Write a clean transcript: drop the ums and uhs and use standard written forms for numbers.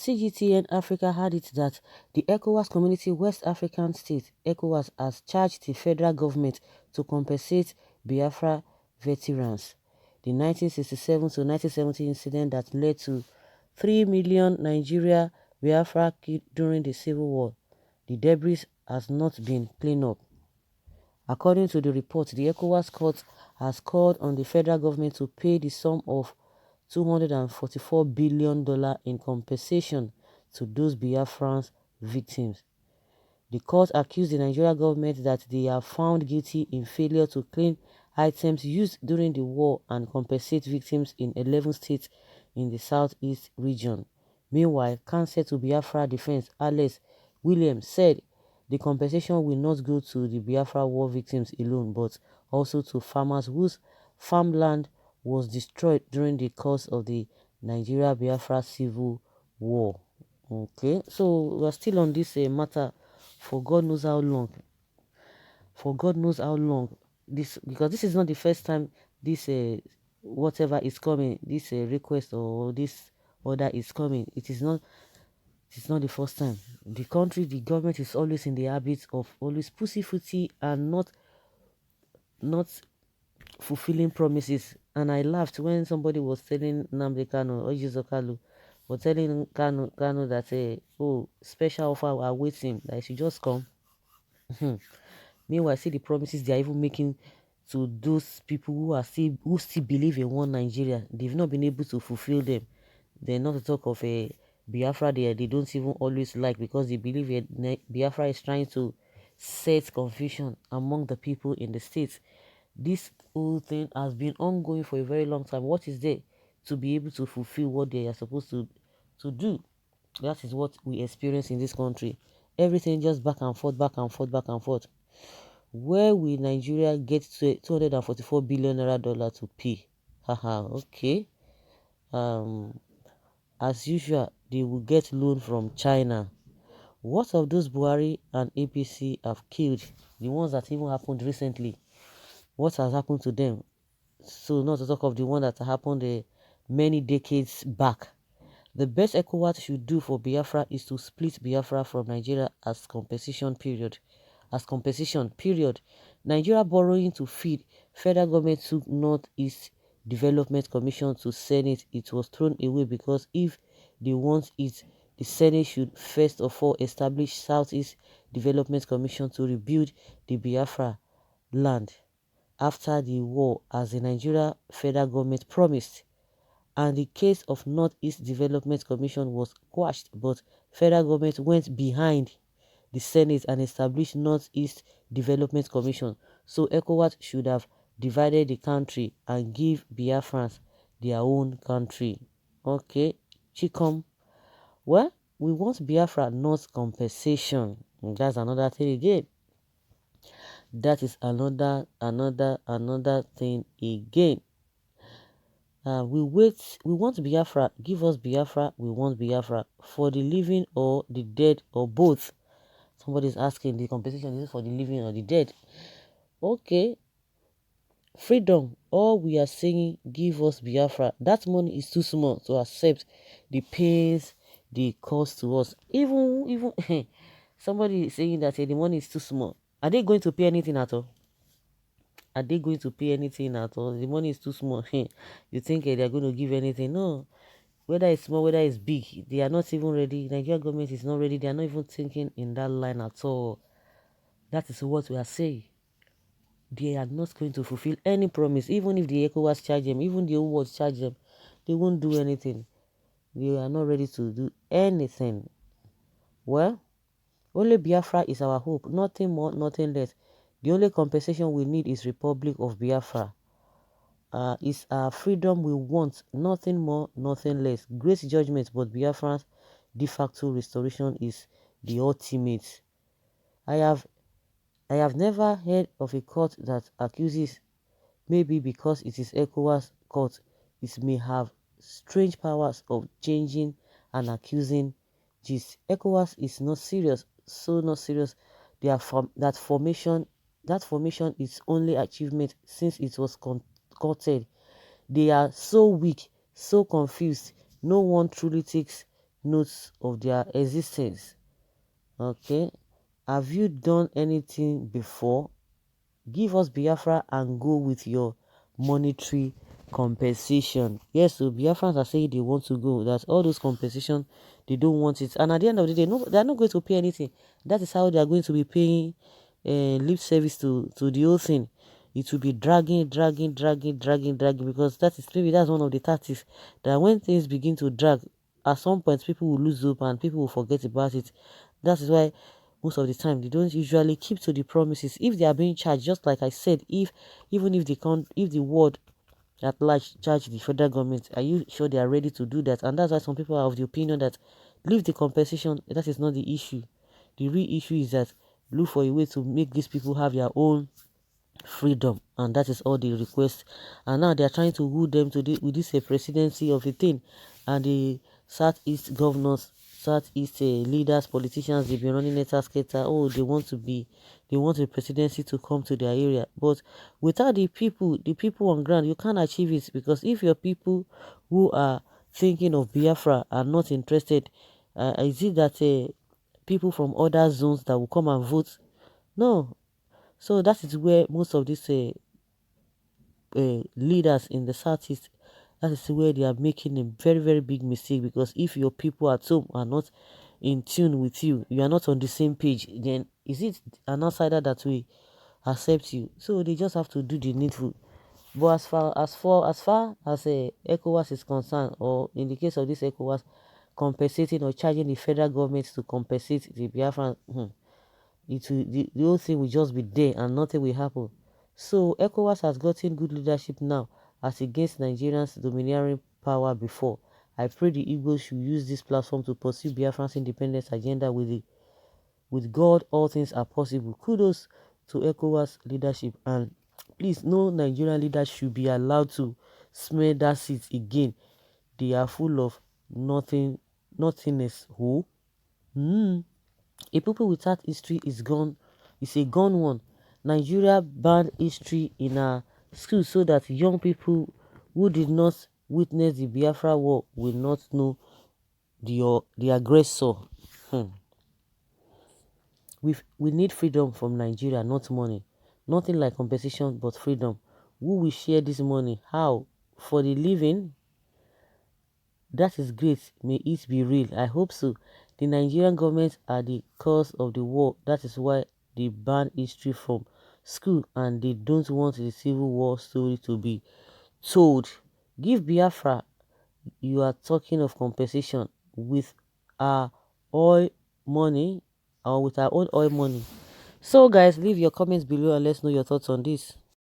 CGTN Africa had it that the Ecowas Community West African State, Ecowas, has charged the federal government to compensate Biafra veterans. The 1967 to 1970 incident that led to 3 million Nigeria Biafra killed during the Civil War. The debris has not been cleaned up. According to the report, the Ecowas court has called on the federal government to pay the sum of $244 billion in compensation to those Biafrans victims. The court accused the Nigerian government that they are found guilty in failure to clean items used during the war and compensate victims in 11 states in the southeast region. Meanwhile, Counsel to Biafra Defense Alex Williams said the compensation will not go to the Biafra war victims alone, but also to farmers whose farmland was destroyed during the course of the Nigeria-Biafra Civil War. Okay, so we're still on this matter for God knows how long. For God knows how long. This, because this is not the first time this whatever is coming, this request or this order is coming. It's not the first time. The country, the government is always in the habit of always pussyfooty and not fulfilling promises. And I laughed when somebody was telling Nnamdi Kanu or Kalu was telling Kanu that oh, special offer are waiting, that he should just come. Meanwhile, see the promises they are even making to those people who still believe in one Nigeria. They've not been able to fulfill them. They're not to talk of a Biafra they don't even always like, because they believe Biafra is trying to set confusion among the people in the states. This whole thing has been ongoing for a very long time. What is there to be able to fulfill what they are supposed to do? That is what we experience in this country. Everything just back and forth, back and forth, back and forth. Where will Nigeria get to $244 billion to pay? Haha, okay. As usual, they will get loan from China. What of those Buhari and APC have killed? The ones that even happened recently. What has happened to them? So not to talk of the one that happened many decades back. The best Ecowas should do for Biafra is to split Biafra from Nigeria as compensation period. Nigeria borrowing to feed. Federal government took Northeast Development Commission to Senate. It was thrown away because if they want it, the Senate should first of all establish Southeast Development Commission to rebuild the Biafra land after the war, as the Nigeria federal government promised. And the case of Northeast Development Commission was quashed, but federal government went behind the Senate and established Northeast Development Commission. So ECOWAS should have divided the country and give Biafrans their own country. Okay, Chikom. Well, we want Biafra, not compensation. That's another thing again. That is another thing again. We want Biafra, give us Biafra, we want Biafra for the living or the dead or both. Somebody is asking, the compensation is it for the living or the dead? Okay. Freedom, all we are saying, give us Biafra. That money is too small to accept the pains, the cost to us. Even somebody is saying that the money is too small. Are they going to pay anything at all? Are they going to pay anything at all? The money is too small. You think they are going to give anything? No. Whether it's small, whether it's big, they are not even ready. Nigerian government is not ready. They are not even thinking in that line at all. That is what we are saying. They are not going to fulfill any promise. Even if the ECOWAS charge them, even the whole world charge them, they won't do anything. They are not ready to do anything. Well, only Biafra is our hope. Nothing more, nothing less. The only compensation we need is Republic of Biafra. It's our freedom we want. Nothing more, nothing less. Great judgment, but Biafra's de facto restoration is the ultimate. I have never heard of a court that accuses, maybe because it is ECOWAS court, it may have strange powers of changing and accusing gist. ECOWAS is not serious, so not serious. That formation is only achievement since it was concocted. They are so weak, so confused. No one truly takes notes of their existence. Okay, have you done anything before? Give us Biafra and go with your monetary compensation. Yes, so Biafrans are saying they want to go. That all those compensation, they don't want it. And at the end of the day, no, they are not going to pay anything. That is how they are going to be paying lip service to the whole thing. It will be dragging, because that is maybe that's one of the tactics that when things begin to drag, at some point people will lose hope and people will forget about it. That is why most of the time they don't usually keep to the promises if they are being charged. Just like I said, if even if they can't, if the world at large charge the federal government, are you sure they are ready to do that? And that's why some people are of the opinion that leave the compensation, that is not the issue. The real issue is that look for a way to make these people have their own freedom, and that is all they request. And now they are trying to woo them to with this presidency of a thing, and the southeast governors, southeast leaders, politicians, they've been running letter skater. Oh, they want the presidency to come to their area, but without the people on ground, you can't achieve it. Because if your people who are thinking of Biafra are not interested, is it that people from other zones that will come and vote? No. So that is where most of these leaders in the southeast, that is where they are making a very big mistake. Because if your people at home are not in tune with you, you are not on the same page, then is it an outsider that will accept you? So they just have to do the needful. But as far as ECOWAS is concerned, or in the case of this ECOWAS compensating or charging the federal government to compensate the Biafran, the whole thing will just be there and nothing will happen. So ECOWAS has gotten good leadership now as against Nigerians' domineering power before. I pray the Igbos should use this platform to pursue Biafran's independence agenda with God. All things are possible. Kudos to ECOWAS leadership, and please, no Nigerian leader should be allowed to smell that seat again. They are full of nothingness. Who? Hmm. A people without history is gone. It's a gone one. Nigeria banned history in our schools so that young people who did not witness the Biafra war will not know the aggressor. Hmm. We need freedom from Nigeria, not money. Nothing like compensation but freedom. Who will share this money? How? For the living? That is great. May it be real. I hope so. The Nigerian government are the cause of the war. That is why they ban history from school, and they don't want the civil war story to be told. Give Biafra. You are talking of compensation with our oil money, or with our own oil money. So guys, leave your comments below and let's know your thoughts on this.